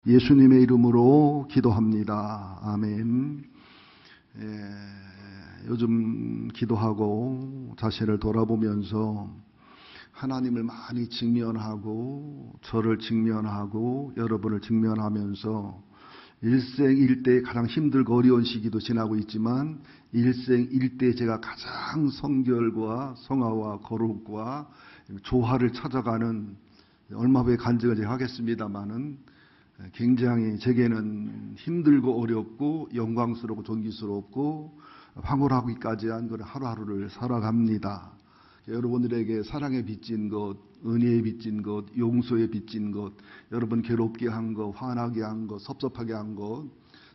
예수님의 이름으로 기도합니다. 아멘. 요즘 기도하고 자신을 돌아보면서 하나님을 많이 직면하고 저를 직면하고 여러분을 직면하면서 일생일대에 가장 힘들고 어려운 시기도 지나고 있지만 일생일대에 제가 가장 성결과 성화와 거룩과 조화를 찾아가는 얼마 후에 간증을 제가 하겠습니다마는 굉장히 제게는 힘들고 어렵고 영광스럽고 존귀스럽고 황홀하기까지 한 그런 하루하루를 살아갑니다. 여러분들에게 사랑에 빚진 것, 은혜에 빚진 것, 용서에 빚진 것, 여러분 괴롭게 한 것, 화나게 한 것, 섭섭하게 한 것,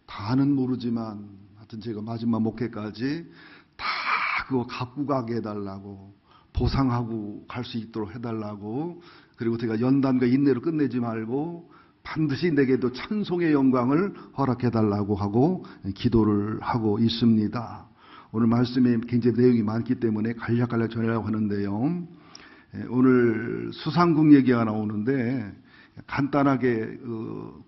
다는 모르지만 하여튼 제가 마지막 목회까지 다 그거 갖고 가게 해달라고, 보상하고 갈 수 있도록 해달라고, 그리고 제가 연단과 인내로 끝내지 말고 반드시 내게도 찬송의 영광을 허락해달라고 하고 기도를 하고 있습니다. 오늘 말씀에 굉장히 내용이 많기 때문에 간략간략 전하려고 하는데요. 오늘 수상국 얘기가 나오는데 간단하게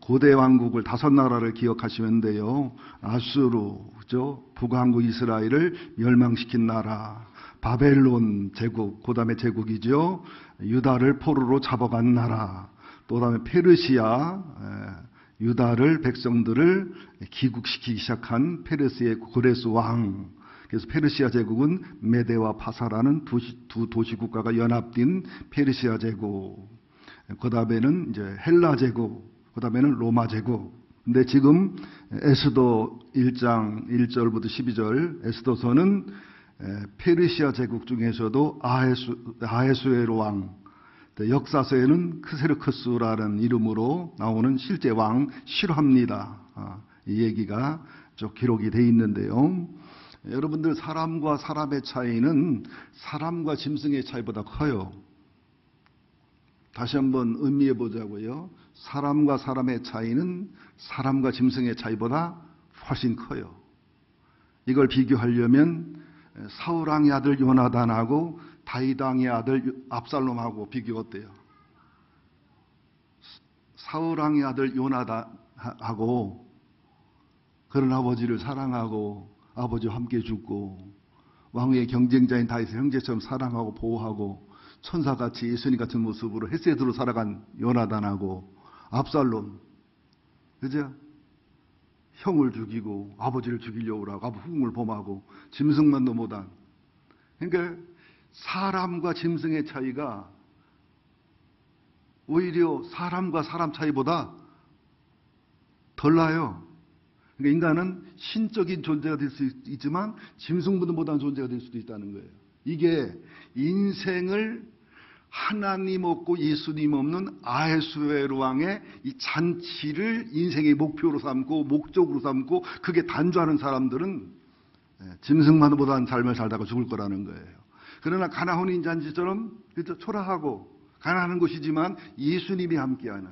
고대 왕국을 5나라를 기억하시면 돼요. 아수르, 그죠? 북왕국 이스라엘을 멸망시킨 나라, 바벨론 제국, 그 다음에 제국이죠. 유다를 포로로 잡아간 나라, 또 다음에 페르시아, 유다를 백성들을 귀국시키기 시작한 페르시아의 고레스 왕. 그래서 페르시아 제국은 메데와 파사라는 두 도시 국가가 연합된 페르시아 제국. 그 다음에는 이제 헬라 제국, 그 다음에는 로마 제국. 근데 지금 에스더 1장 1절부터 12절 에스더서는 페르시아 제국 중에서도 아헤수에로 왕, 역사서에는 크세르크스라는 이름으로 나오는 실제 왕 실화입니다. 이 얘기가 쭉 기록이 되어 있는데요. 여러분들, 사람과 사람의 차이는 사람과 짐승의 차이보다 커요. 다시 한번 의미해 보자고요. 사람과 사람의 차이는 사람과 짐승의 차이보다 훨씬 커요. 이걸 비교하려면 사울 왕의 아들 요나단하고 다윗 왕의 아들 압살롬하고 비교 어때요? 사울 왕의 아들 요나단하고 그런 아버지를 사랑하고 아버지와 함께 죽고 왕의 경쟁자인 다윗을 형제처럼 사랑하고 보호하고 천사같이 예수님 같은 모습으로 헤세드로 살아간 요나단하고 압살롬, 그죠? 형을 죽이고 아버지를 죽이려고 하고 아버 후궁을 범하고 짐승만도 못한. 그러니까 사람과 짐승의 차이가 오히려 사람과 사람 차이보다 덜 나요. 그러니까 인간은 신적인 존재가 될 수 있지만 짐승보다 못한 존재가 될 수도 있다는 거예요. 이게 인생을 하나님 없고 예수님 없는 아헤수에로 왕의 이 잔치를 인생의 목표로 삼고 목적으로 삼고 그게 단조하는 사람들은 짐승만 못한 삶을 살다가 죽을 거라는 거예요. 그러나 가나혼인 잔치처럼 초라하고 가난한 곳이지만 예수님이 함께하는,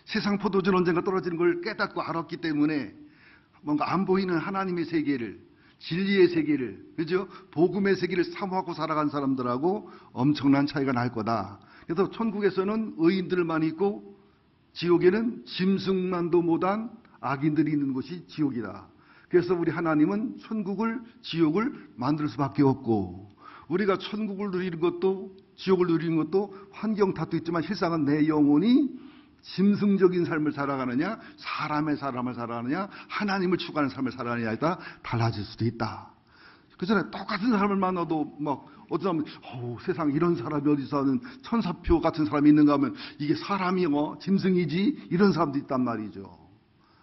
세상 포도주 언젠가 떨어지는 걸 깨닫고 알았기 때문에 뭔가 안 보이는 하나님의 세계를, 진리의 세계를, 그죠? 복음의 세계를 사모하고 살아간 사람들하고 엄청난 차이가 날 거다. 그래서 천국에서는 의인들만 있고 지옥에는 짐승만도 못한 악인들이 있는 곳이 지옥이다. 그래서 우리 하나님은 천국을, 지옥을 만들 수밖에 없고, 우리가 천국을 누리는 것도 지옥을 누리는 것도 환경 탓도 있지만 실상은 내 영혼이 짐승적인 삶을 살아가느냐, 사람의 삶을 살아가느냐, 하나님을 추구하는 삶을 살아가느냐에 따라 달라질 수도 있다. 그전에 똑같은 사람을 만나도 막 어떤 사람은 세상 이런 사람이 어디 사는 천사표 같은 사람이 있는가 하면 이게 사람이 짐승이지, 이런 사람도 있단 말이죠.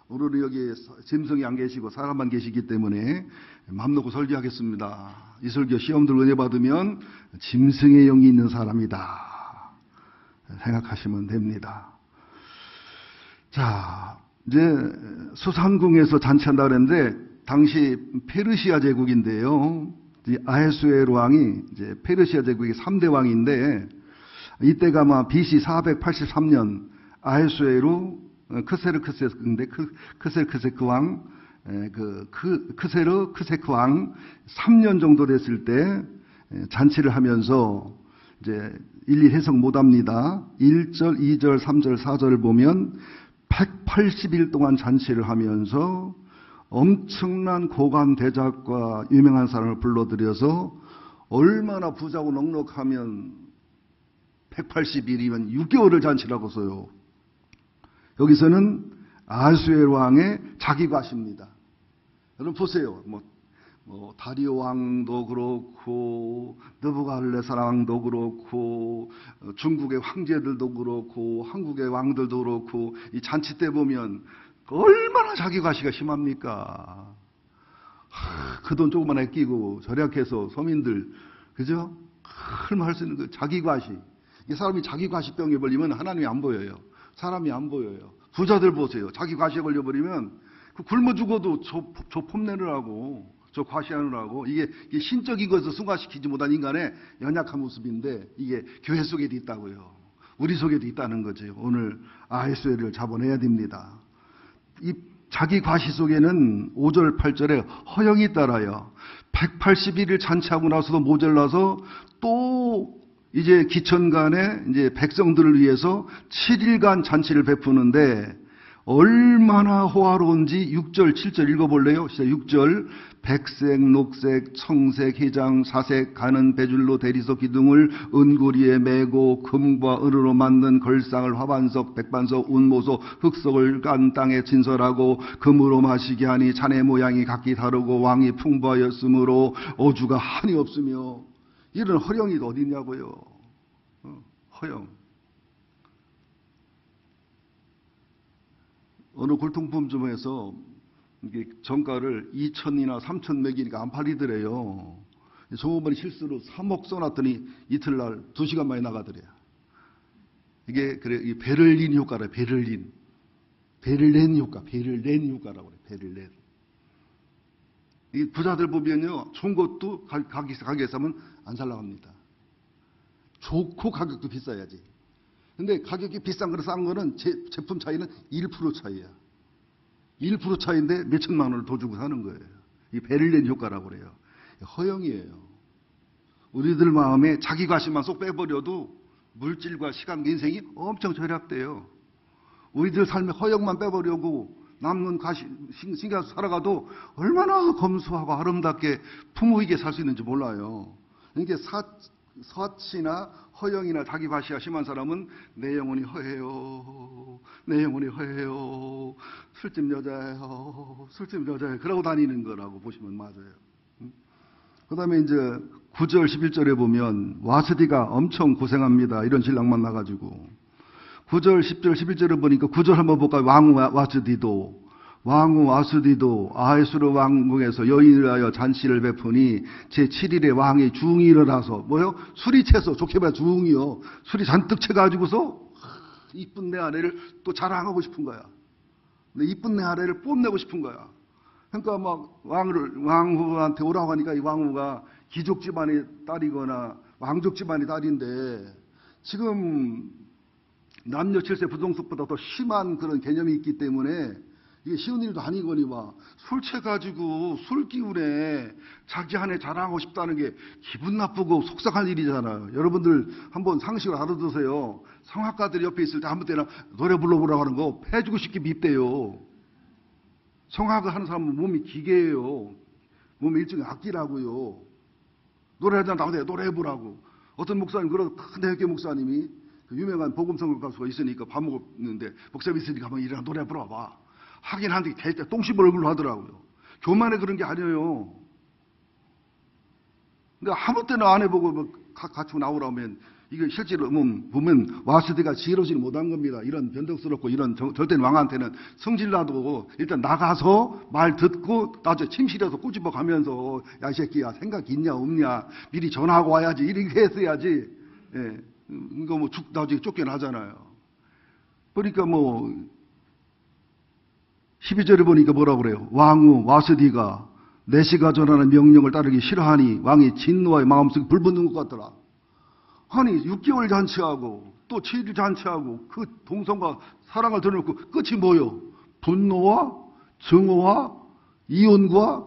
오늘은 여기 짐승이 안 계시고 사람만 계시기 때문에 맘 놓고 설교하겠습니다. 이 설교 시험들 은혜 받으면 짐승의 영이 있는 사람이다 생각하시면 됩니다. 자, 이제 수상궁에서 잔치한다 그랬는데 당시 페르시아 제국인데요. 아헤수에로 왕이 이제 페르시아 제국의 3대 왕인데 이때가 아마 BC 483년 아헤수에로 크세르크세인데 크세르크세크 왕, 크세르크세크 왕 3년 정도 됐을 때 잔치를 하면서 이제 일일이 해석 못합니다. 1절, 2절, 3절, 4절을 보면 180일 동안 잔치를 하면서 엄청난 고관 대작과 유명한 사람을 불러들여서 얼마나 부자고 넉넉하면 180일이면 6개월을 잔치를 하고서요. 여기서는 아하수에로 왕의 자기과시입니다. 여러분 보세요. 다리오 왕도 그렇고 느부갓네살 왕도 그렇고 중국의 황제들도 그렇고 한국의 왕들도 그렇고 이 잔치 때 보면 얼마나 자기과시가 심합니까? 그 돈 조금만 아끼고 절약해서 서민들 그죠? 얼마 할 수 있는 그 자기과시. 이 사람이 자기과시병에 걸리면 하나님이 안 보여요. 사람이 안 보여요. 부자들 보세요. 자기과시에 걸려버리면 굶어 죽어도 저 폼내느라고 저 과시하느라고 이게 신적인 것을 승화시키지 못한 인간의 연약한 모습인데 이게 교회 속에도 있다고요. 우리 속에도 있다는 거죠. 오늘 아하수에를 잡아내야 됩니다. 이 자기 과시 속에는 5절 8절에 허영이 따라요. 181일 잔치하고 나서도 모자라서 또 이제 기천간에 이제 백성들을 위해서 7일간 잔치를 베푸는데 얼마나 호화로운지 6절 7절 읽어볼래요? 시작. 6절 백색, 녹색, 청색, 희장, 사색, 가는 배줄로 대리석 기둥을 은구리에 매고 금과 은으로 만든 걸상을 화반석, 백반석, 운모소, 흑석을 간 땅에 진설하고 금으로 마시게 하니 잔의 모양이 각기 다르고 왕이 풍부하였으므로 어주가 한이 없으며 이런 허영이 어디 있냐고요. 허영. 어느 골동품점에서 이게 정가를 2,000이나 3,000 매기니까 안 팔리더래요. 종업원이 실수로 3억 써놨더니 이틀날 2시간 만에 나가더래요. 이게 그래 이 베를린 효과래. 베를린 효과, 베를린 효과라고 그래. 베를린. 이 부자들 보면요, 좋은 것도 가게에서 사면 안 잘 나갑니다. 좋고 가격도 비싸야지. 근데 가격이 비싼 거랑 싼 거는 제품 차이는 1% 차이야. 1% 차이인데 몇 천만 원을 더 주고 사는 거예요. 이 베를린 효과라고 그래요. 허영이에요. 우리들 마음에 자기 과시만 쏙 빼버려도 물질과 시간, 인생이 엄청 절약돼요. 우리들 삶에 허영만 빼버려고 남는 과시, 신경 살아가도 얼마나 검소하고 아름답게 풍요 있게 살 수 있는지 몰라요. 그러니까 서치나 허영이나 자기 과시가 심한 사람은 내 영혼이 허해요. 내 영혼이 허해요. 술집 여자예요. 술집 여자예요. 그러고 다니는 거라고 보시면 맞아요. 그 다음에 이제 9절 11절에 보면 와스디가 엄청 고생합니다. 이런 신랑만 나가지고 9절 10절 11절을 보니까 9절 한번 볼까요? 왕후 와스디도 아하수에로 왕궁에서 여인을 하여 잔치를 베푸니 제7일에 왕이 중이 일어나서 뭐요? 술이 채서 좋게 봐야 중이요. 술이 잔뜩 채가지고서 이쁜 내 아내를 또 자랑하고 싶은 거야. 근데 이쁜 내 아내를 뽐내고 싶은 거야. 그러니까 막 왕후한테 오라고 하니까 이 왕후가 귀족 집안의 딸이거나 왕족 집안의 딸인데 지금 남녀 칠세 부동석보다 더 심한 그런 개념이 있기 때문에 이게 쉬운 일도 아니거니와 술 취해가지고 술 기운에 자기 아내 자랑하고 싶다는 게 기분 나쁘고 속상한 일이잖아요. 여러분들 한번 상식을 알아두세요. 성악가들이 옆에 있을 때 아무 때나 노래 불러보라고 하는 거 패주고 싶게 밉대요. 성악을 하는 사람은 몸이 기계예요. 몸이 일종의 악기라고요. 노래하자 나오세요. 노래해보라고. 어떤 목사님, 그런 큰 대학교 목사님이 그 유명한 복음성악 가수가 있으니까 밥 먹었는데 목사님 있으니까 한번 일어나 노래 불러봐. 하긴 한데 대체 똥씹을 얼굴로 하더라고요. 교만에 그런 게 아니에요. 근데 아무 때나 안 해보고 갖추고 나오라면 이게 실제로 보면 와스디가 지혜로우지 못한 겁니다. 이런 변덕스럽고 이런 절대 왕한테는 성질나도 일단 나가서 말 듣고 나중에 침실에서 꼬집어 가면서 야 이 새끼야 생각 있냐 없냐 미리 전화하고 와야지 이렇게 했어야지. 예. 이거 나중에 쫓겨나잖아요. 그러니까 12절에 보니까 뭐라고 그래요? 왕후 와스디가 내시가 전하는 명령을 따르기 싫어하니 왕이 진노하여 마음속에 불붙는 것 같더라. 아니 6개월 잔치하고 또 7일 잔치하고 그 동성과 사랑을 드러놓고 끝이 뭐요? 분노와 증오와 이혼과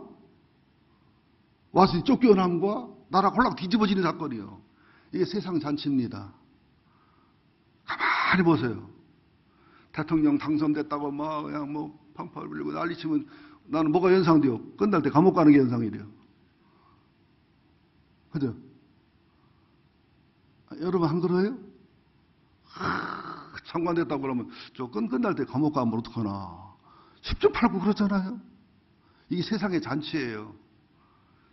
와스디 쫓겨남과 나라 홀랑 뒤집어지는 사건이에요. 이게 세상 잔치입니다. 가만히 보세요. 대통령 당선됐다고 막 그냥 뭐 팡팡 불리고 난리치면 나는 뭐가 연상돼요? 끝날 때 감옥 가는 게 연상이래요. 그죠? 여러분 안 그래요? 장관됐다고 그러면 저 끝날 때 감옥 가면 어떡하나. 10점 팔고 그러잖아요. 이게 세상의 잔치예요.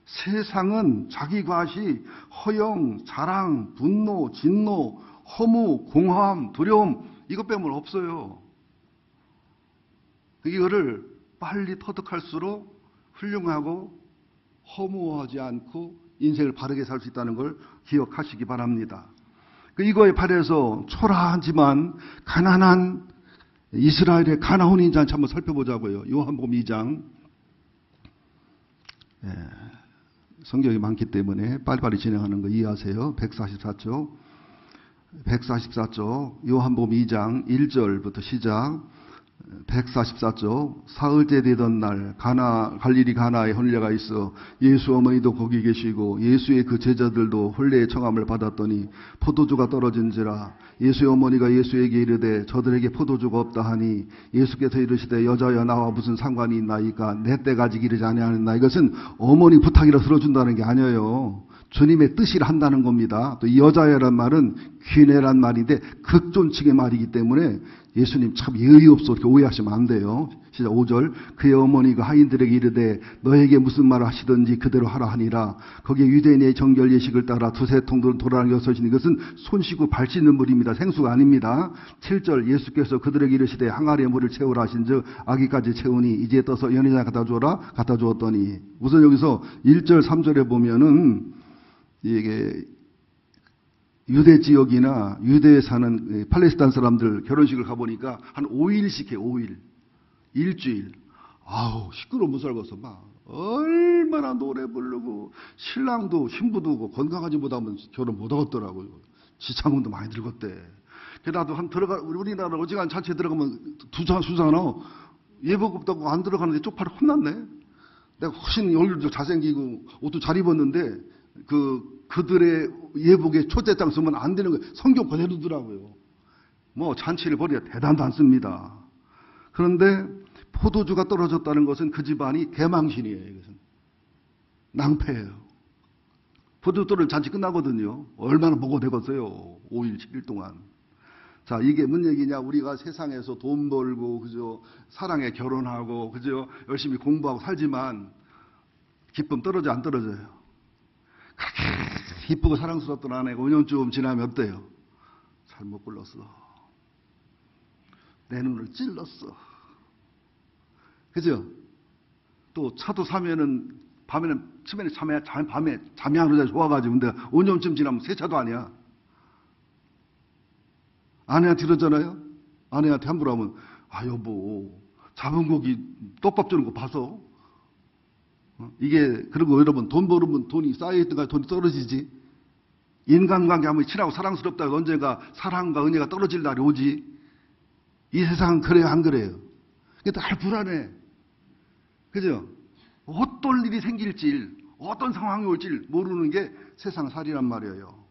세상은 자기 과시, 허영, 자랑, 분노, 진노, 허무, 공허함, 두려움 이것 빼면 없어요. 이거를 빨리 터득할수록 훌륭하고 허무하지 않고 인생을 바르게 살 수 있다는 걸 기억하시기 바랍니다. 이거에 반해서 초라하지만 가난한 이스라엘의 가나온 인자한테 한번 살펴보자고요. 요한복음 2장. 성경이 많기 때문에 빨리빨리 진행하는 거 이해하세요. 144쪽. 144쪽. 요한복음 2장 1절부터 시작. 144쪽. 사흘째 되던 날 갈릴리 가나에 혼례가 있어 예수 어머니도 거기 계시고 예수의 그 제자들도 혼례의 청함을 받았더니 포도주가 떨어진지라 예수의 어머니가 예수에게 이르되 저들에게 포도주가 없다 하니 예수께서 이르시되 여자여 나와 무슨 상관이 있나이까 내 때가 아직 이르지 아니하였나. 이것은 어머니 부탁이라 들어준다는 게 아니에요. 주님의 뜻이라 한다는 겁니다. 또 이 여자애란 말은 귀내란 말인데 극존칭의 말이기 때문에 예수님 참 예의 없어 이렇게 오해하시면 안 돼요. 시작 5절. 그의 어머니가 하인들에게 이르되 너에게 무슨 말을 하시든지 그대로 하라 하니라. 거기에 유대인의 정결 예식을 따라 두세 통들 돌아다니며 서시니 이것은 손 씻고 발 씻는 물입니다. 생수가 아닙니다. 7절. 예수께서 그들에게 이르시되 항아리에 물을 채우라 하신즉 아기까지 채우니 이제 떠서 연회장에 갖다 주어라. 갖다 주었더니 우선 여기서 1절 3절에 보면은 이게 유대 지역이나 유대에 사는 팔레스타인 사람들 결혼식을 가보니까 한 5일씩 해. 5일. 일주일. 아우 시끄러워 못 살겠어. 막 얼마나 노래 부르고 신랑도 신부도 건강하지 못하면 결혼 못 하겠더라고요. 지창금도 많이 들었대. 게다가 한 우리나라 어지간한 잔치에 들어가면 수잖아. 예복 없다고 안 들어가는데 쪽팔이 혼났네. 내가 훨씬 얼굴도 잘생기고 옷도 잘 입었는데 그들의 예복에 초대장 쓰면 안 되는 거예요. 성경 그대로더라고요. 뭐 잔치를 벌여야 대단도 않습니다. 그런데 포도주가 떨어졌다는 것은 그 집안이 개망신이에요. 이것은 낭패예요. 포도주 떨어질 잔치 끝나거든요. 얼마나 보고 되겠어요. 5일 7일 동안. 자, 이게 뭔 얘기냐? 우리가 세상에서 돈 벌고 그죠? 사랑에 결혼하고 그죠? 열심히 공부하고 살지만 기쁨 떨어져 안 떨어져요? 그렇게 이쁘고 사랑스럽던 아내가 5년쯤 지나면 어때요? 잘못 골랐어. 내 눈을 찔렀어. 그죠? 또 차도 사면은 밤에는 밤에 잠이 안 오자 좋아가지고 근데 5년쯤 지나면 새 차도 아니야. 아내한테 이러잖아요. 아내한테 함부로 하면 여보 잡은 고기 떡밥 주는 거 봐서 이게 그리고 여러분 돈 벌으면 돈이 쌓여있던가 돈이 떨어지지. 인간관계 하면 친하고 사랑스럽다가 언젠가 사랑과 은혜가 떨어질 날이 오지. 이 세상은 그래요 안 그래요? 근데 날 불안해. 그죠? 어떤 일이 생길지 어떤 상황이 올지 모르는 게 세상살이란 말이에요.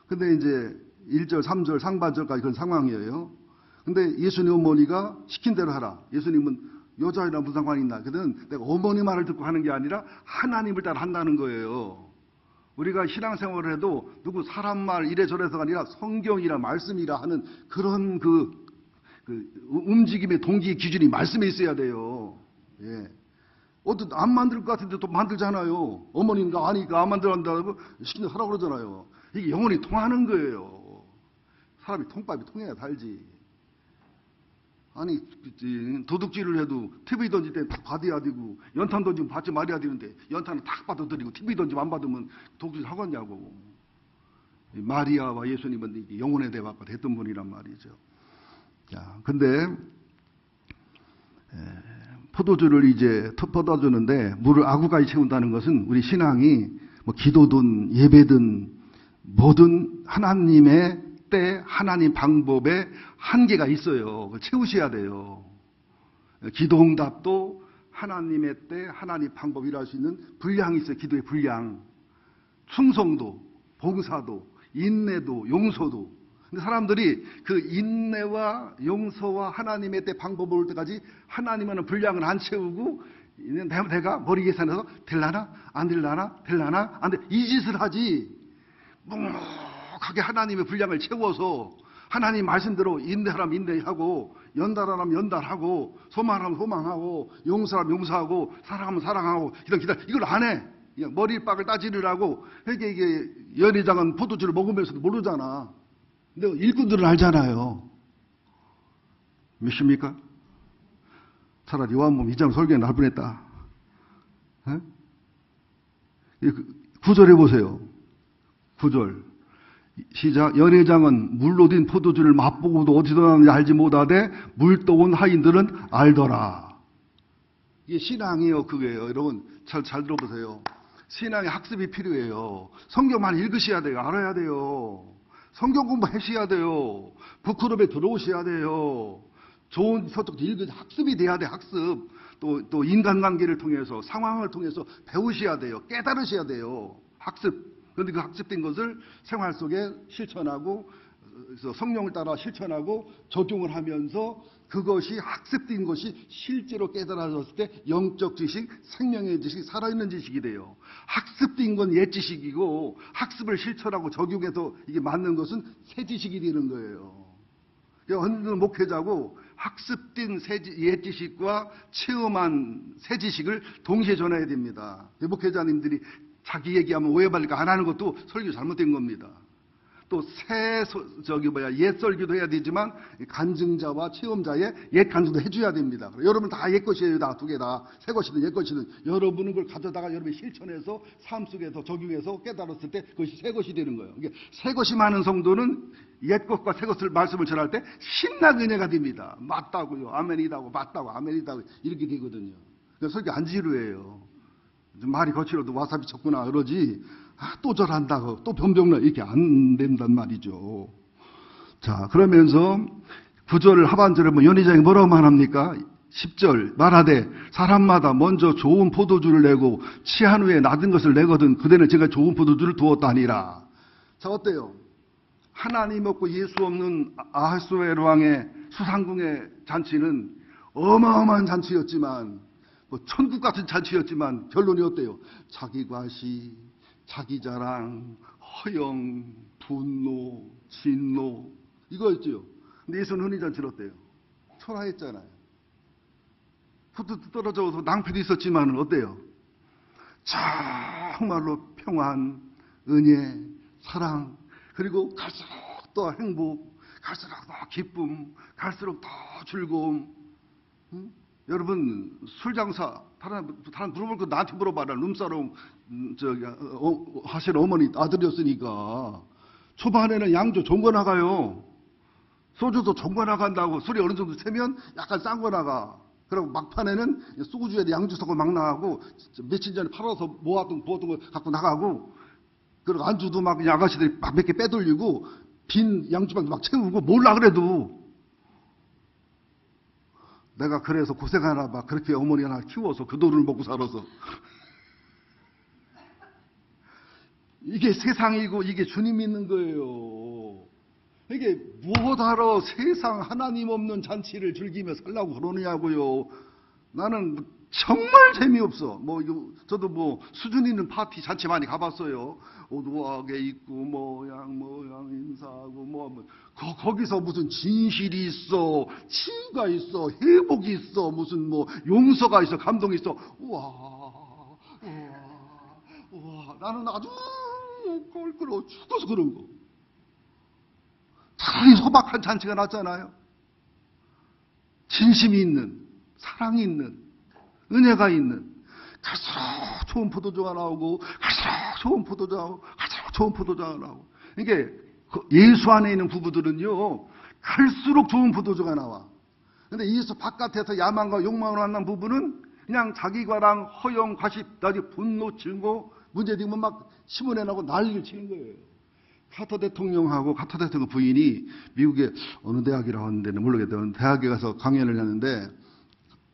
근데 이제 1절 3절 상반절까지 그런 상황이에요. 근데 예수님 어머니가 시킨 대로 하라. 예수님은 여자애랑 무슨 상관이 있나? 그는 내가 어머니 말을 듣고 하는 게 아니라 하나님을 따라 한다는 거예요. 우리가 신앙생활을 해도 누구 사람 말 이래저래서가 아니라 성경이라 말씀이라 하는 그런 그 움직임의 동기 기준이 말씀에 있어야 돼요. 예. 안 만들 것 같은데 또 만들잖아요. 어머니가 아니까 안 만들한다고 시키는 하라고 그러잖아요. 이게 영혼이 통하는 거예요. 사람이 통밥이 통해야 살지. 아니 도둑질을 해도 TV 던질 때 탁 받아야 되고 연탄 던지면 받지 말아야 되는데 연탄은 탁 받아들이고 TV 던지면 안 받으면 도둑질 하겠냐고. 마리아와 예수님은 영혼의 대화가 됐던 분이란 말이죠. 자, 근데 포도주를 이제 퍼다주는데 물을 아구까지 채운다는 것은 우리 신앙이 뭐 기도든 예배든 뭐든 하나님의 때 하나님 방법에 한계가 있어요. 그걸 채우셔야 돼요. 기도응답도 하나님의 때 하나님 방법 일할 수 있는 분량이 있어요. 기도의 분량. 충성도, 봉사도, 인내도, 용서도 근데 사람들이 그 인내와 용서와 하나님의 때 방법을 올 때까지 하나님은 분량을 안 채우고 내가 머리 계산해서 될라나? 안 될라나? 될라나? 안 돼. 이 짓을 하지. 묵묵하게 하나님의 분량을 채워서 하나님 말씀대로 인내하라면 인내하고 연달하라면 연달하고 소망하라면 소망하고 용서하면 용서하고 사랑하면 사랑하고 기다려 이걸 안 해. 그냥 머리빡을 따지느라고 이게 연회장은 포도주를 먹으면서도 모르잖아. 근데 일꾼들은 알잖아요. 믿습니까? 차라리 요한복음 2장 설교에 날 뻔했다. 9절 해보세요. 9절 시작. 연회장은 물로 된 포도주를 맛보고도 어디서 나는지 알지 못하되 물떠온 하인들은 알더라. 이게 신앙이에요. 그게요. 여러분 잘 들어보세요. 신앙의 학습이 필요해요. 성경만 읽으셔야 돼요. 알아야 돼요. 성경 공부하셔야 돼요. 북클럽에 들어오셔야 돼요. 좋은 서적도 읽으 학습이 돼야 돼. 학습. 또 인간관계를 통해서 상황을 통해서 배우셔야 돼요. 깨달으셔야 돼요. 학습. 그런데 그 학습된 것을 생활 속에 실천하고 그래서 성령을 따라 실천하고 적용을 하면서 그것이 학습된 것이 실제로 깨달아졌을 때 영적 지식, 생명의 지식, 살아있는 지식이 돼요. 학습된 건 옛 지식이고 학습을 실천하고 적용해서 이게 맞는 것은 새 지식이 되는 거예요. 어느 목회자고 학습된 옛 지식과 체험한 새 지식을 동시에 전해야 됩니다. 목회자님들이 자기 얘기하면 오해받을까 안 하는 것도 설교 잘못된 겁니다. 또 옛 설교도 해야 되지만 간증자와 체험자의 옛 간증도 해줘야 됩니다. 여러분 다 옛 것이에요. 다 두 개 다. 새 것이든 옛 것이든 여러분은 그걸 가져다가 여러분이 실천해서 삶 속에서 적용해서 깨달았을 때 그것이 새 것이 되는 거예요. 그러니까 새 것이 많은 성도는 옛 것과 새 것을 말씀을 전할 때 신나게 은혜가 됩니다. 맞다고요. 아멘이다고 맞다고 아멘이다고 이렇게 되거든요. 그래서 설교 안 지루해요. 말이 거칠어도 와사비 쳤구나 그러지 또 절한다고 또 변병나 이렇게 안 된단 말이죠. 자 그러면서 9절 하반절에 연회장이 뭐라고 말합니까? 10절 말하되 사람마다 먼저 좋은 포도주를 내고 취한 후에 놔둔 것을 내거든 그대는 제가 좋은 포도주를 두었다니라. 자 어때요? 하나님 없고 예수 없는 아하수에로 왕의 수상궁의 잔치는 어마어마한 잔치였지만 천국 같은 잔치였지만 결론이 어때요? 자기 과시, 자기 자랑, 허영, 분노, 진노 이거였죠. 근데 예수는 흔히 잔치를 어때요? 초라했잖아요. 포도도 떨어져서 낭패도 있었지만 어때요? 정말로 평안, 은혜, 사랑 그리고 갈수록 더 행복, 갈수록 더 기쁨, 갈수록 더 즐거움. 여러분 술 장사 다른 물어볼 거 나한테 물어봐라. 룸사롱 하시는 어머니 아들이었으니까 초반에는 양주 좋은 거 나가요. 소주도 좋은 거 나간다고 술이 어느 정도 세면 약간 싼 거 나가. 그리고 막판에는 소주에 양주 섞어 막 나가고 며칠 전에 팔아서 모았던 거 갖고 나가고 그리고 안주도 막 그냥 아가씨들이 막 몇 개 빼돌리고 빈 양주방도 막 채우고 몰라 그래도 내가 그래서 고생하나 봐. 그렇게 어머니 하나 키워서 그 돈을 먹고 살아서. 이게 세상이고 이게 주님 믿는 거예요. 이게 무엇하러 세상 하나님 없는 잔치를 즐기며 살라고 그러느냐고요. 나는 정말 재미없어. 저도 수준 있는 파티 잔치 많이 가봤어요. 오두하게 있고 모양 인사하고 거기서 무슨 진실이 있어, 치유가 있어, 회복이 있어, 무슨 용서가 있어, 감동이 있어. 우와. 나는 아주 껄끄러워 죽어서 그런 거. 차라리 소박한 잔치가 낫잖아요. 진심이 있는, 사랑이 있는, 은혜가 있는, 갈수록 좋은 포도주가 나오고, 갈수록 좋은 포도주가 나오고, 갈수록 좋은 포도주가 나오고. 이게 예수 안에 있는 부부들은요, 갈수록 좋은 포도주가 나와. 근데 예수 바깥에서 야망과 욕망으로 만난 부부는 그냥 자기과랑 허영, 과십, 나중에 분노, 증오, 문제되면 막 시문해나고 난리를 치는 거예요. 카터 대통령하고 카터 대통령 부인이 미국의 어느 대학이라고 하는데 모르겠어요. 대학에 가서 강연을 하는데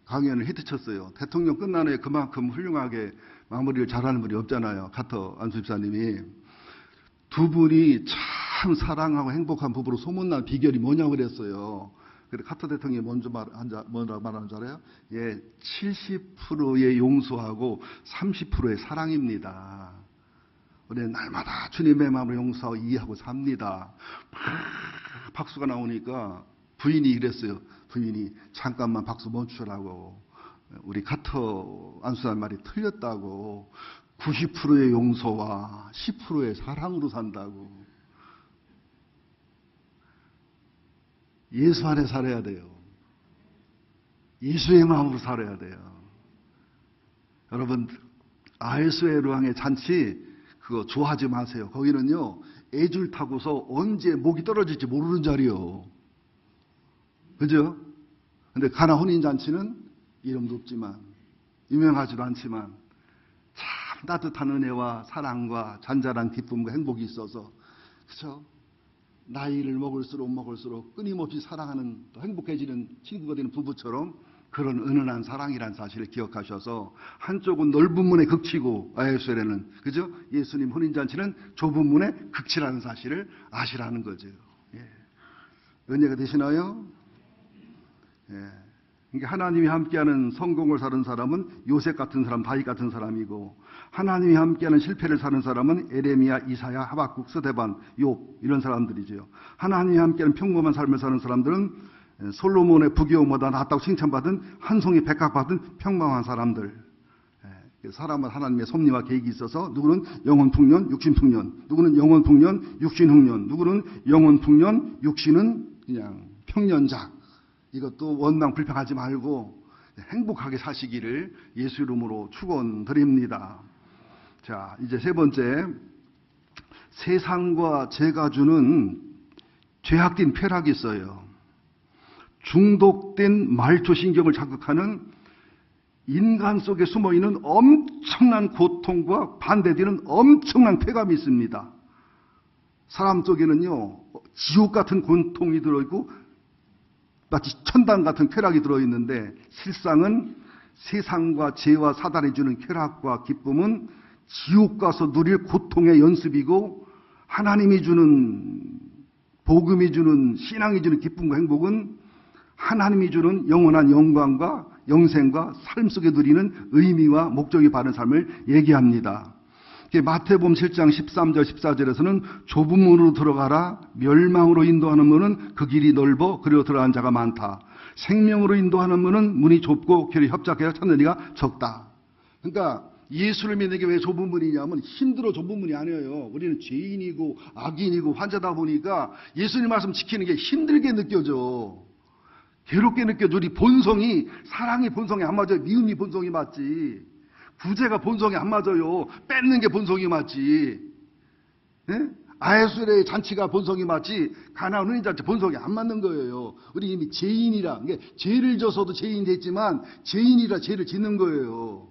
강연을 히트쳤어요. 대통령 끝난 후에 그만큼 훌륭하게 마무리를 잘하는 분이 없잖아요. 카터 안수 집사님이. 두 분이 참 사랑하고 행복한 부부로 소문난 비결이 뭐냐고 그랬어요. 그래 카터 대통령이 뭐라고 말하는 줄 알아요? 예, 70%의 용서하고 30%의 사랑입니다. 우리는 날마다 주님의 마음으로 용서하고 이해하고 삽니다. 박수가 나오니까 부인이 이랬어요. 부인이 잠깐만 박수 멈추라고. 우리 카터 안수한 말이 틀렸다고. 90%의 용서와 10%의 사랑으로 산다고. 예수 안에 살아야 돼요. 예수의 마음으로 살아야 돼요. 여러분, 아에스에루왕의 잔치 그거 좋아하지 마세요. 거기는요, 애줄 타고서 언제 목이 떨어질지 모르는 자리요. 그죠? 근데 가나 혼인잔치는 이름도 없지만, 유명하지도 않지만, 참 따뜻한 은혜와 사랑과 잔잔한 기쁨과 행복이 있어서, 그죠? 나이를 먹을수록 끊임없이 사랑하는, 또 행복해지는 친구가 되는 부부처럼 그런 은은한 사랑이라는 사실을 기억하셔서 한쪽은 넓은 문에 극치고 아에스에레는 그죠? 예수님 혼인잔치는 좁은 문에 극치라는 사실을 아시라는 거죠. 예. 은혜가 되시나요? 예. 그러니까 하나님이 함께하는 성공을 사는 사람은 요셉 같은 사람, 다윗 같은 사람이고 하나님이 함께하는 실패를 사는 사람은 에레미야, 이사야, 하박국, 스데반, 욥 이런 사람들이죠. 하나님이 함께하는 평범한 삶을 사는 사람들은 솔로몬의 부귀영보다 낫다고 칭찬받은 한 송이 백합받은 평범한 사람들. 사람은 하나님의 섭리와 계획이 있어서 누구는 영혼 풍년, 육신 풍년, 누구는 영혼 풍년, 육신 흉년, 누구는 영혼 풍년, 육신은 그냥 평년작. 이것도 원망 불평하지 말고 행복하게 사시기를 예수 이름으로 축원드립니다. 자, 이제 세 번째, 세상과 죄가 주는 죄악된 쾌락이 있어요. 중독된 말초신경을 자극하는 인간 속에 숨어있는 엄청난 고통과 반대되는 엄청난 쾌감이 있습니다. 사람 속에는요, 지옥 같은 고통이 들어있고 마치 천당 같은 쾌락이 들어있는데 실상은 세상과 죄와 사단이 주는 쾌락과 기쁨은 지옥 가서 누릴 고통의 연습이고 하나님이 주는 복음이 주는 신앙이 주는 기쁨과 행복은 하나님이 주는 영원한 영광과 영생과 삶 속에 누리는 의미와 목적이 바른 삶을 얘기합니다. 마태복음 7장 13절 14절에서는 좁은 문으로 들어가라. 멸망으로 인도하는 문은 그 길이 넓어 그리로 들어가는 자가 많다. 생명으로 인도하는 문은 문이 좁고 길이 협착해서 찾는 이가 적다. 그러니까 예수를 믿는 게 왜 좁은 문이냐면 힘들어 좁은 문이 아니에요. 우리는 죄인이고 악인이고 환자다 보니까 예수님 말씀 지키는 게 힘들게 느껴져. 괴롭게 느껴져. 우리 본성이, 사랑이 본성이 안 맞아요. 미움이 본성이 맞지. 구제가 본성이 안 맞아요. 뺏는 게 본성이 맞지. 예? 아에스레의 잔치가 본성이 맞지. 가나안 혼인 잔치 본성이 안 맞는 거예요. 우리 이미 죄인이라, 죄를 져서도 죄인이 됐지만 죄인이라 죄를 짓는 거예요.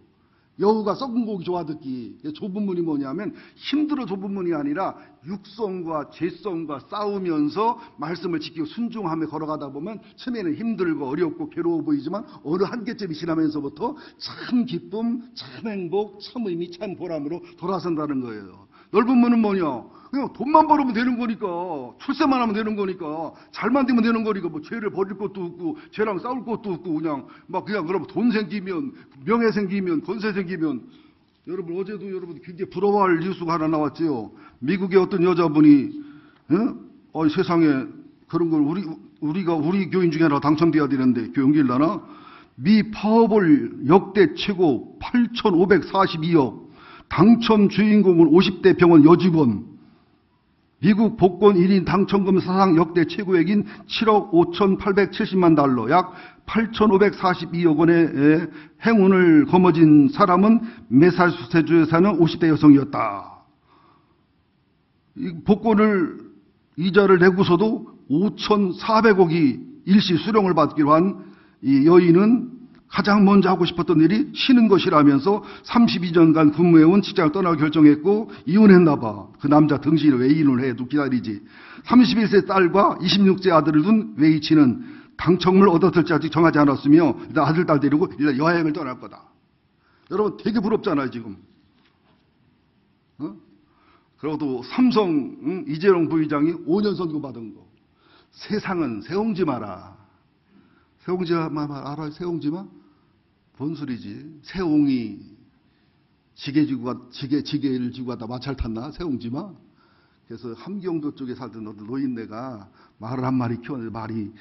여우가 썩은 고기 좋아 듣기. 좁은 문이 뭐냐면 힘들어 좁은 문이 아니라 육성과 죄성과 싸우면서 말씀을 지키고 순종하며 걸어가다 보면 처음에는 힘들고 어렵고 괴로워 보이지만 어느 한계점이 지나면서부터 참 기쁨, 참 행복, 참 의미, 참 보람으로 돌아선다는 거예요. 넓은 문은 뭐냐? 그냥 돈만 벌으면 되는 거니까, 출세만 하면 되는 거니까, 잘만 되면 되는 거니까, 뭐 죄를 버릴 것도 없고, 죄랑 싸울 것도 없고, 그냥 그러면 돈 생기면, 명예 생기면, 권세 생기면, 여러분 어제도 여러분 굉장히 부러워할 뉴스가 하나 나왔지요. 미국의 어떤 여자분이, 세상에 그런 걸 우리 교인 중에 하나 당첨돼야 되는데 교인길라나? 미 파워볼 역대 최고 8,542억. 당첨 주인공은 50대 병원 여직원. 미국 복권 1인 당첨금 사상 역대 최고액인 7억 5,870만 달러, 약 8,542억 원의 행운을 거머쥔 사람은 매사추세츠주에 사는 50대 여성이었다. 이 복권을 이자를 내고서도 5,400억이 일시 수령을 받기로 한 이 여인은 가장 먼저 하고 싶었던 일이 쉬는 것이라면서 32년간 근무해온 직장을 떠나고 결정했고 이혼했나 봐. 그 남자 등신을 왜 이혼을 해? 또 기다리지. 31세 딸과 26세 아들을 둔 웨이치는 당첨을 얻었을지 아직 정하지 않았으며 일단 아들, 딸 데리고 일단 여행을 떠날 거다. 여러분 되게 부럽잖아요 지금. 그리고 또 삼성 이재용 부회장이 5년 선고 받은 거. 세상은 세옹지 마라. 세옹지 마라 알아요? 세옹지마? 뭔 소리지? 세옹이 지게를 지고 가다 마찰 탔나? 세옹지마? 그래서 함경도 쪽에 살던 노인네가 말을 한 마리 키웠는데 말이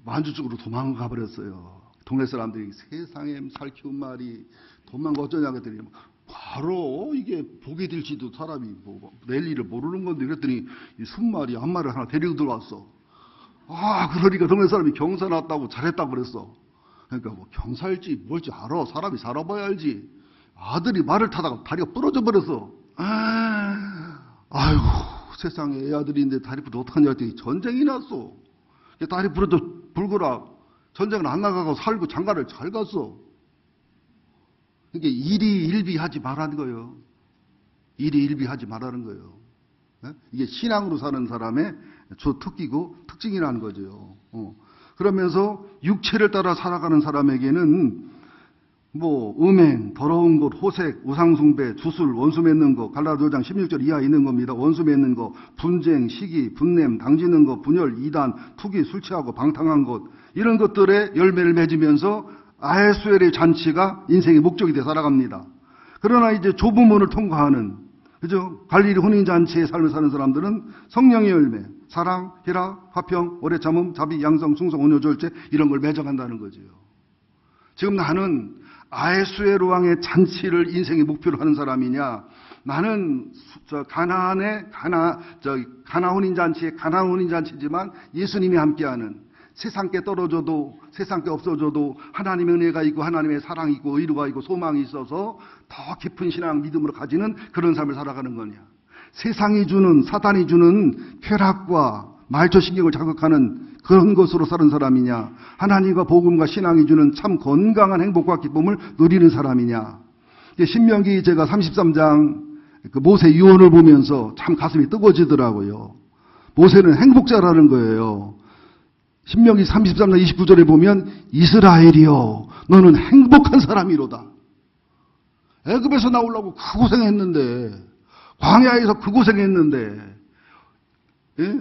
만주 쪽으로 도망가 버렸어요. 동네 사람들이 세상에 살 키운 말이 도망가 어쩌냐 그랬더니 바로 이게 보게 될지도 사람이 뭐 내일 일을 모르는 건데 그랬더니 이 순말이 한 마리 하나 데리고 들어왔어. 아 그러니까 동네 사람이 경사 났다고 잘했다고 그랬어. 그러니까 뭐 경사일지 뭘지 알아. 사람이 살아봐야 알지. 아들이 말을 타다가 다리가 부러져 버렸어. 아이고 세상에 애 아들인데 다리 부러져 어떡하냐 했더니 전쟁이 났어. 다리 부러져 불거라. 전쟁은 안 나가고 살고 장가를 잘 갔어. 그러니까 일희일비하지 말라는 거예요. 일희일비하지 말라는 거예요. 이게 신앙으로 사는 사람의 특기고 특징이라는 거죠. 그러면서 육체를 따라 살아가는 사람에게는 뭐 음행, 더러운 것, 호색, 우상숭배, 주술, 원수 맺는 것, 갈라디아 5장 16절 이하에 있는 겁니다. 원수 맺는 것, 분쟁, 시기, 분냄, 당지는 것, 분열, 이단, 투기, 술 취하고 방탕한 것 이런 것들의 열매를 맺으면서 아에수엘의 잔치가 인생의 목적이 되어 살아갑니다. 그러나 이제 좁은 문을 통과하는 그죠? 갈릴리 혼인잔치의 삶을 사는 사람들은 성령의 열매, 사랑, 희락, 화평, 오래 참음, 자비, 양성, 충성, 온유, 절제 이런 걸 맺어간다는 거죠. 지금 나는 아에수엘 왕의 잔치를 인생의 목표로 하는 사람이냐? 나는 가나 혼인잔치의 가나 혼인잔치지만 예수님이 함께하는 세상께 떨어져도 세상께 없어져도 하나님의 은혜가 있고 하나님의 사랑이 있고 의로가 있고 소망이 있어서 더 깊은 신앙 믿음으로 가지는 그런 삶을 살아가는 거냐. 세상이 주는 사단이 주는 쾌락과 말초신경을 자극하는 그런 것으로 사는 사람이냐. 하나님과 복음과 신앙이 주는 참 건강한 행복과 기쁨을 누리는 사람이냐. 신명기 제가 33장 그 모세 유언을 보면서 참 가슴이 뜨거워지더라고요. 모세는 행복자라는 거예요. 신명기 33장 29절에 보면 이스라엘이여 너는 행복한 사람이로다. 애굽에서 나오려고 그 고생했는데 광야에서 그 고생했는데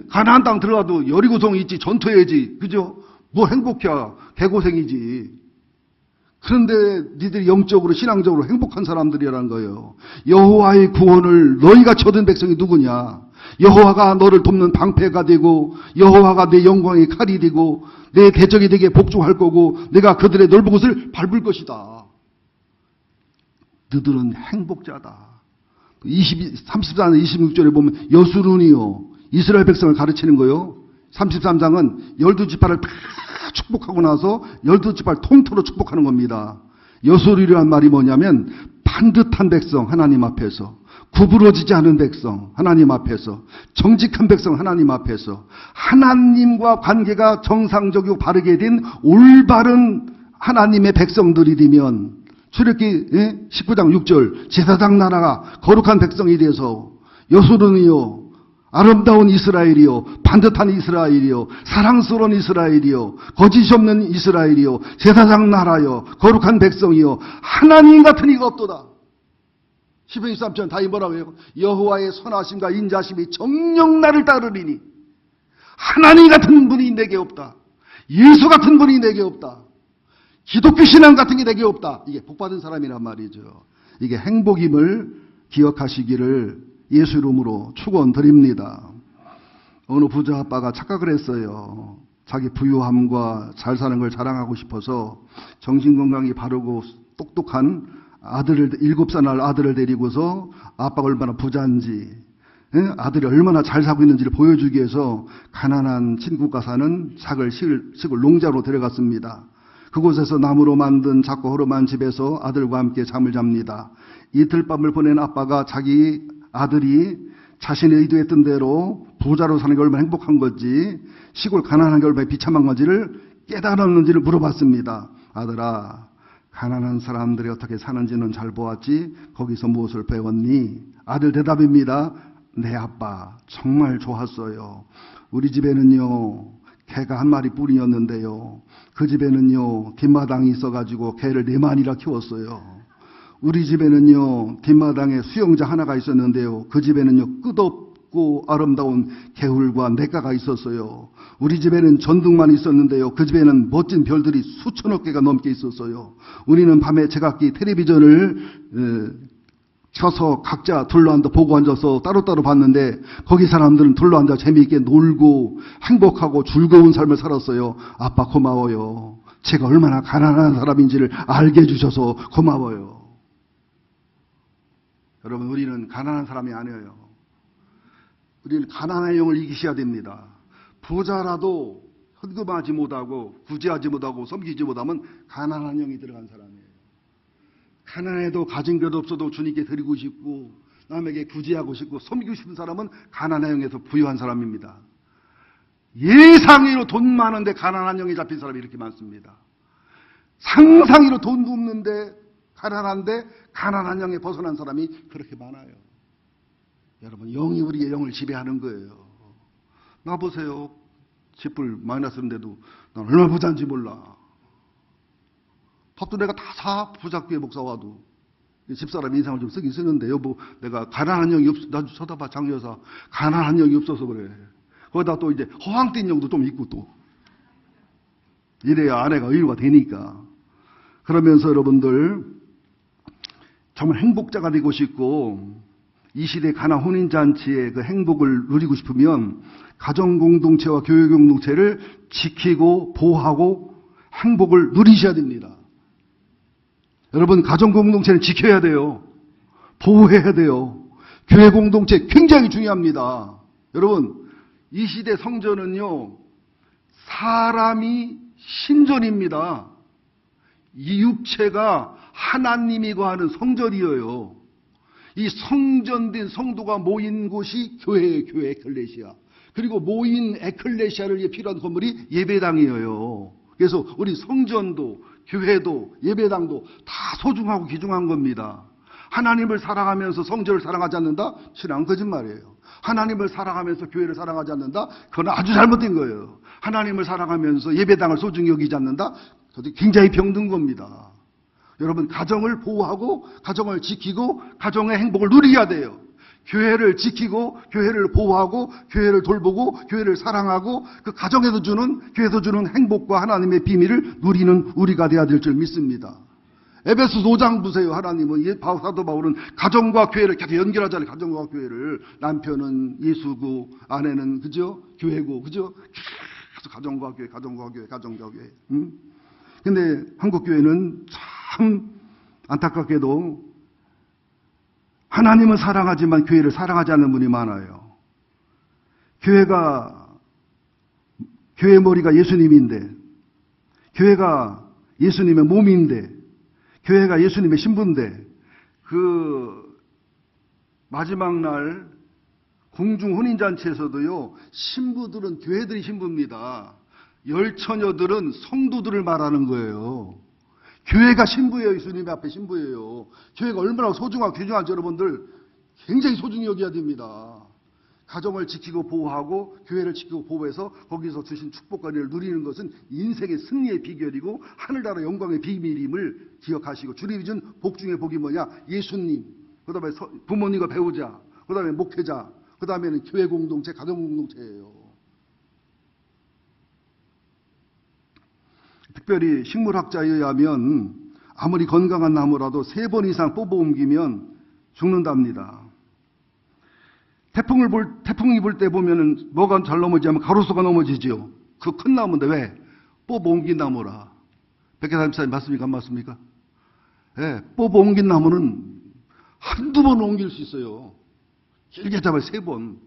가나안 땅 들어가도 여리고성이 있지 전투해야지 그죠? 뭐 행복이야 개고생이지. 그런데 니들이 영적으로 신앙적으로 행복한 사람들이라는 거예요. 여호와의 구원을 너희같이 얻은 백성이 누구냐? 여호와가 너를 돕는 방패가 되고 여호와가 내 영광의 칼이 되고 내 대적이 되게 복종할 거고 내가 그들의 넓은 곳을 밟을 것이다. 너들은 행복자다. 34장 26절에 보면 여수룬이요 이스라엘 백성을 가르치는 거요. 33장은 12지파를 다 축복하고 나서 12지파를 통틀어 축복하는 겁니다. 여수룬이라는 말이 뭐냐면 반듯한 백성 하나님 앞에서 구부러지지 않은 백성 하나님 앞에서 정직한 백성 하나님 앞에서 하나님과 관계가 정상적이고 바르게 된 올바른 하나님의 백성들이 되면 출애굽기 19장 6절 제사장 나라가 거룩한 백성이 돼서 여수론이요 아름다운 이스라엘이요 반듯한 이스라엘이요 사랑스러운 이스라엘이요 거짓이 없는 이스라엘이요 제사장 나라요 거룩한 백성이요 하나님 같은 이가 없도다. 시편 23편 다이 뭐라고 해요? 여호와의 선하심과 인자심이 정녕 나를 따르리니 하나님 같은 분이 내게 없다. 예수 같은 분이 내게 없다. 기독교 신앙 같은 게 내게 없다. 이게 복받은 사람이란 말이죠. 이게 행복임을 기억하시기를 예수 이름으로 축원드립니다. 어느 부자 아빠가 착각을 했어요. 자기 부유함과 잘 사는 걸 자랑하고 싶어서 정신건강이 바르고 똑똑한 아들을 7살 아들을 데리고서 아빠가 얼마나 부자인지 아들이 얼마나 잘 살고 있는지를 보여주기 위해서 가난한 친구가 사는 시골 농자로 데려갔습니다. 그곳에서 나무로 만든 작고 허름한 집에서 아들과 함께 잠을 잡니다. 이틀 밤을 보낸 아빠가 자기 아들이 자신이 의도했던 대로 부자로 사는 게 얼마나 행복한 건지 시골 가난한 게 얼마나 비참한 건지를 깨달았는지를 물어봤습니다. 아들아 가난한 사람들이 어떻게 사는지는 잘 보았지 거기서 무엇을 배웠니? 아들 대답입니다. 네 아빠 정말 좋았어요. 우리 집에는요 개가 한 마리 뿐이었는데요 그 집에는요 뒷마당이 있어가지고 개를 4마리나 키웠어요. 우리 집에는요, 뒷마당에 수영장 하나가 있었는데요. 그 집에는요, 끝없고 아름다운 개울과 냇가가 있었어요. 우리 집에는 전등만 있었는데요. 그 집에는 멋진 별들이 수천억 개가 넘게 있었어요. 우리는 밤에 제각기 텔레비전을 켜서 각자 둘러앉아 보고 앉아서 따로따로 봤는데 거기 사람들은 둘러앉아 재미있게 놀고 행복하고 즐거운 삶을 살았어요. 아빠 고마워요. 제가 얼마나 가난한 사람인지를 알게 해주셔서 고마워요. 여러분, 우리는 가난한 사람이 아니에요. 우리는 가난의 영을 이기셔야 됩니다. 부자라도 헌금하지 못하고 구제하지 못하고 섬기지 못하면 가난한 영이 들어간 사람이에요. 가난해도 가진 것 없어도 주님께 드리고 싶고 남에게 구제하고 싶고 섬기고 싶은 사람은 가난한 영에서 부유한 사람입니다. 예상외로 돈 많은데 가난한 영에 잡힌 사람이 이렇게 많습니다. 상상외로 돈도 없는데 가난한데 가난한 영에 벗어난 사람이 그렇게 많아요. 여러분, 영이 우리의 영을 지배하는 거예요. 나 보세요. 집불 마이너스 인데도 난 얼마나 부자인지 몰라. 밥도 내가 다 사. 부작교회 목사 와도. 집사람 인상을 좀 쓰긴 쓰는데, 여보, 내가 가난한 영이 없어. 나 쳐다봐, 장여사. 가난한 영이 없어서 그래. 거기다 또 이제 허황된 영도 좀 있고 또. 이래야 아내가 의유가 되니까. 그러면서 여러분들, 정말 행복자가 되고 싶고, 이 시대 가난 혼인잔치의 그 행복을 누리고 싶으면, 가정공동체와 교회공동체를 지키고 보호하고 행복을 누리셔야 됩니다. 여러분, 가정공동체는 지켜야 돼요. 보호해야 돼요. 교회공동체 굉장히 중요합니다. 여러분, 이 시대 성전은요, 사람이 신전입니다. 이 육체가 하나님이 거하는 성전이에요. 이 성전된 성도가 모인 곳이 교회예요. 교회 에클레시아. 그리고 모인 에클레시아를 위해 필요한 건물이 예배당이에요. 그래서 우리 성전도 교회도 예배당도 다 소중하고 귀중한 겁니다. 하나님을 사랑하면서 성전을 사랑하지 않는다? 신앙 거짓말이에요. 하나님을 사랑하면서 교회를 사랑하지 않는다? 그건 아주 잘못된 거예요. 하나님을 사랑하면서 예배당을 소중히 여기지 않는다? 그것도 굉장히 병든 겁니다. 여러분, 가정을 보호하고 가정을 지키고 가정의 행복을 누려야 돼요. 교회를 지키고 교회를 보호하고 교회를 돌보고 교회를 사랑하고 그 가정에서 주는 교회에서 주는 행복과 하나님의 비밀을 누리는 우리가 돼야 될 줄 믿습니다. 에베소 5장 보세요. 하나님은 사도 바울은 가정과 교회를 계속 연결하잖아요. 가정과 교회를. 남편은 예수고 아내는 그죠? 교회고 그죠? 계속 가정과 교회, 가정과 교회, 가정과 교회. 근데 한국 교회는 참 안타깝게도 하나님은 사랑하지만 교회를 사랑하지 않는 분이 많아요. 교회 머리가 예수님인데, 교회가 예수님의 몸인데, 교회가 예수님의 신부인데, 그 마지막 날 공중 혼인잔치에서도요, 신부들은 교회들이 신부입니다. 열처녀들은 성도들을 말하는 거예요. 교회가 신부예요. 예수님 앞에 신부예요. 교회가 얼마나 소중하고 귀중한지 여러분들 굉장히 소중히 여겨야 됩니다. 가정을 지키고 보호하고 교회를 지키고 보호해서 거기서 주신 축복과 은혜를 누리는 것은 인생의 승리의 비결이고 하늘나라 영광의 비밀임을 기억하시고, 주님이 준 복 중에 복이 뭐냐? 예수님, 그 다음에 부모님과 배우자, 그 다음에 목회자, 그 다음에는 교회 공동체, 가정 공동체예요. 특별히 식물학자에 의하면 아무리 건강한 나무라도 3번 이상 뽑아 옮기면 죽는답니다. 태풍이 불 때 보면 뭐가 잘 넘어지냐면 가로수가 넘어지죠. 그 큰 나무인데 왜? 뽑아 옮긴 나무라. 백혜사님 맞습니까? 안 맞습니까? 네, 뽑아 옮긴 나무는 한두 번 옮길 수 있어요. 길게 잡아야 3번.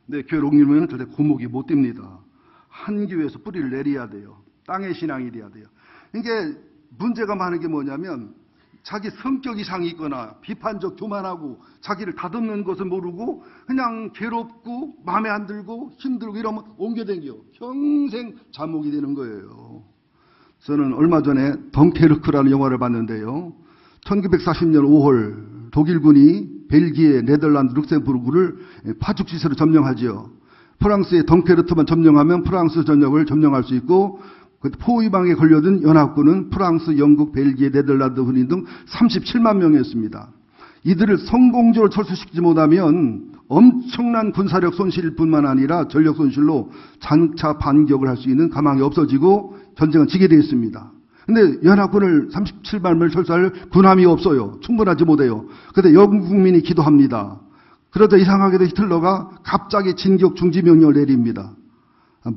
근데 교회를 옮기면 절대 고목이 못 됩니다. 한 교회에서 뿌리를 내려야 돼요. 땅의 신앙이 돼야 돼요. 이게 문제가 많은 게 뭐냐면 자기 성격 이상이 있거나 비판적 교만하고 자기를 다듬는 것을 모르고 그냥 괴롭고 마음에 안 들고 힘들고 이러면 옮겨다녀. 평생 잠옥이 되는 거예요. 저는 얼마 전에 덩케르크라는 영화를 봤는데요. 1940년 5월 독일군이 벨기에, 네덜란드, 룩셈부르크를 파죽지세로 점령하지요. 프랑스의 덩케르트만 점령하면 프랑스 전역을 점령할 수 있고 그 포위방에 걸려든 연합군은 프랑스, 영국, 벨기에, 네덜란드, 훈인 등 37만 명이었습니다. 이들을 성공적으로 철수시키지 못하면 엄청난 군사력 손실일 뿐만 아니라 전력 손실로 장차 반격을 할 수 있는 가망이 없어지고 전쟁은 지게 되었습니다. 근데 연합군을 37만 명을 철수할 군함이 없어요. 충분하지 못해요. 그런데 영국 국민이 기도합니다. 그러자 이상하게도 히틀러가 갑자기 진격 중지 명령을 내립니다.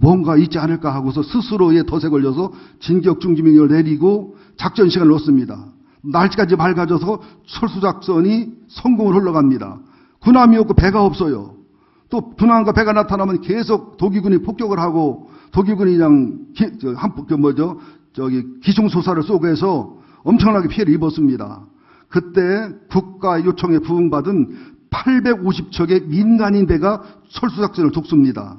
뭔가 있지 않을까 하고서 스스로의 덫에 걸려서 진격 중지 명령을 내리고 작전 시간을 놓습니다. 날짜까지 밝아져서 철수작전이 성공을 흘러갑니다. 군함이 없고 배가 없어요. 또 군함과 배가 나타나면 계속 독일군이 폭격을 하고 독일군이 그냥 기중소사를 쏘고 해서 엄청나게 피해를 입었습니다. 그때 국가 요청에 부응받은 850척의 민간인 배가 철수작전을 돕습니다.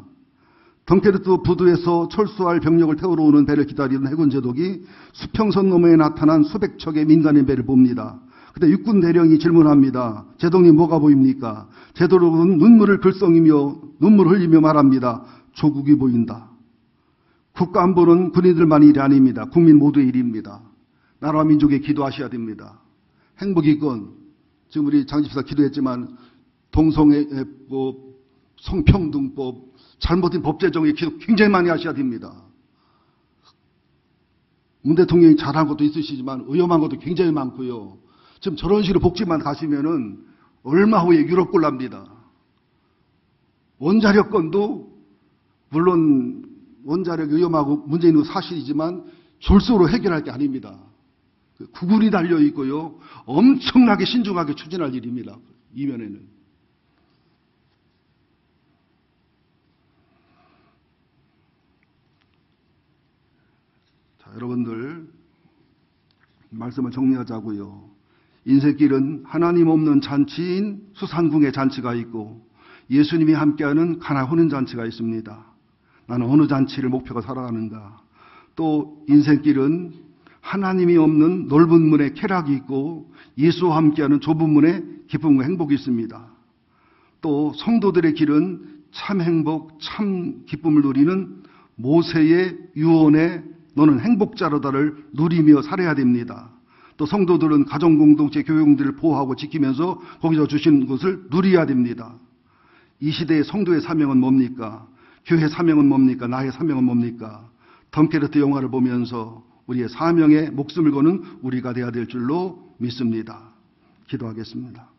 덩케르트 부두에서 철수할 병력을 태우러 오는 배를 기다리던 해군 제독이 수평선 너머에 나타난 수백 척의 민간인 배를 봅니다. 그때 육군 대령이 질문합니다. 제독님 뭐가 보입니까? 제독은 눈물을 글썽이며 눈물을 흘리며 말합니다. 조국이 보인다. 국가 안보는 군인들만의 일이 아닙니다. 국민 모두의 일입니다. 나라와 민족에 기도하셔야 됩니다. 행복이건 지금 우리 장집사 기도했지만 동성애법, 성평등법, 잘못된 법 제정에 기도 굉장히 많이 하셔야 됩니다. 문 대통령이 잘한 것도 있으시지만 위험한 것도 굉장히 많고요. 지금 저런 식으로 복지만 가시면은 얼마 후에 유럽 꼴납니다. 원자력건도 물론 원자력이 위험하고 문제 있는 건 사실이지만 졸속으로 해결할 게 아닙니다. 구글이 달려 있고요. 엄청나게 신중하게 추진할 일입니다. 이면에는. 자, 여러분들 말씀을 정리하자고요. 인생길은 하나님 없는 잔치인 수산궁의 잔치가 있고 예수님이 함께하는 가나 혼인잔치가 있습니다. 나는 어느 잔치를 목표가 살아가는가. 또 인생길은 하나님이 없는 넓은 문에 쾌락이 있고 예수와 함께하는 좁은 문에 기쁨과 행복이 있습니다. 또 성도들의 길은 참 행복, 참 기쁨을 누리는 모세의 유언에 너는 행복자로다를 누리며 살아야 됩니다. 또 성도들은 가정공동체 교육들을 보호하고 지키면서 거기서 주신 것을 누려야 됩니다. 이 시대의 성도의 사명은 뭡니까? 교회 사명은 뭡니까? 나의 사명은 뭡니까? 덩케르트 영화를 보면서 우리의 사명에 목숨을 거는 우리가 되어야 될 줄로 믿습니다. 기도하겠습니다.